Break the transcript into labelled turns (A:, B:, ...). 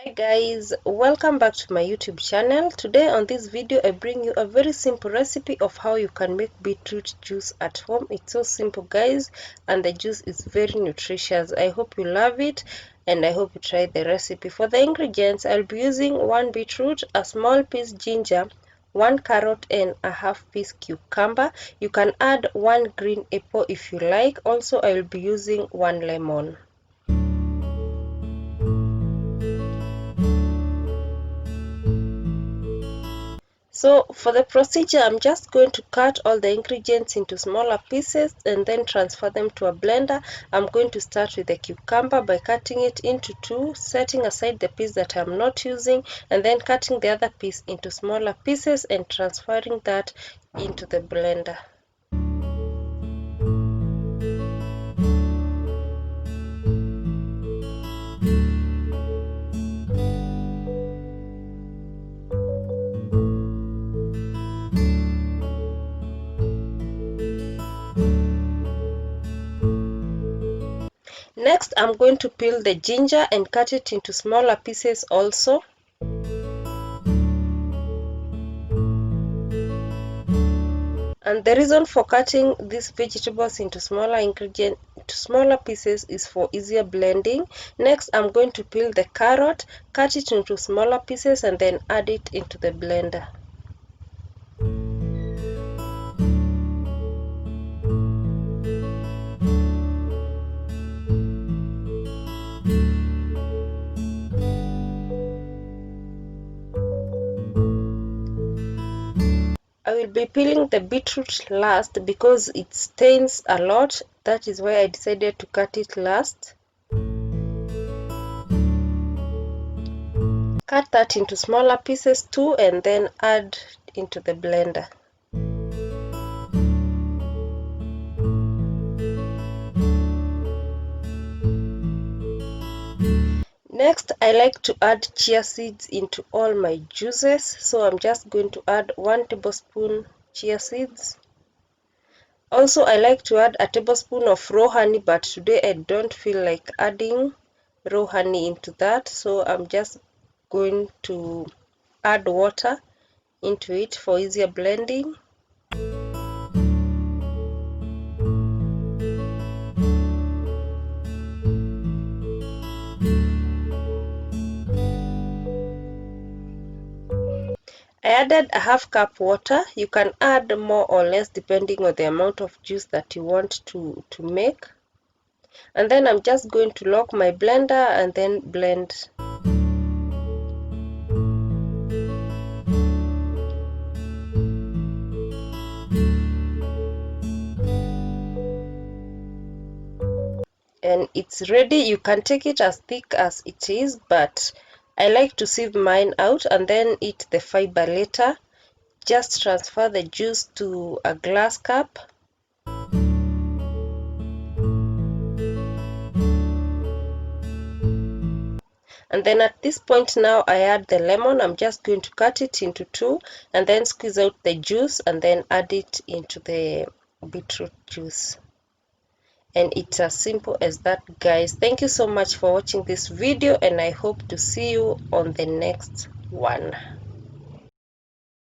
A: Hi guys, welcome back to my YouTube channel. Today on this video I bring you a very simple recipe of how you can make beetroot juice at home. It's so simple guys, and the juice is very nutritious. I hope you love it and I hope you try the recipe. For the ingredients, I'll be using 1 beetroot, a small piece ginger, 1 carrot and a half piece cucumber. You can add 1 green apple if you like. Also I will be using 1 lemon. So for the procedure, I'm just going to cut all the ingredients into smaller pieces and then transfer them to a blender. I'm going to start with the cucumber by cutting it into 2, setting aside the piece that I'm not using, and then cutting the other piece into smaller pieces and transferring that into the blender. Next, I'm going to peel the ginger and cut it into smaller pieces also. And the reason for cutting these vegetables into smaller pieces is for easier blending. Next, I'm going to peel the carrot, cut it into smaller pieces and then add it into the blender. I will be peeling the beetroot last because it stains a lot. That is why I decided to cut it last. Cut that into smaller pieces too and then add into the blender. Next, I like to add chia seeds into all my juices, so I'm just going to add 1 tablespoon chia seeds. Also, I like to add a tablespoon of raw honey, but today I don't feel like adding raw honey into that, so I'm just going to add water into it for easier blending. I added a half cup water. You can add more or less depending on the amount of juice that you want to make. And then I'm just going to lock my blender and then blend. And it's ready. You can take it as thick as it is, but I like to sieve mine out and then eat the fiber later. Just transfer the juice to a glass cup. And then at this point now I add the lemon. I'm just going to cut it into 2 and then squeeze out the juice and then add it into the beetroot juice. And it's as simple as that guys. Thank you so much for watching this video and I hope to see you on the next one.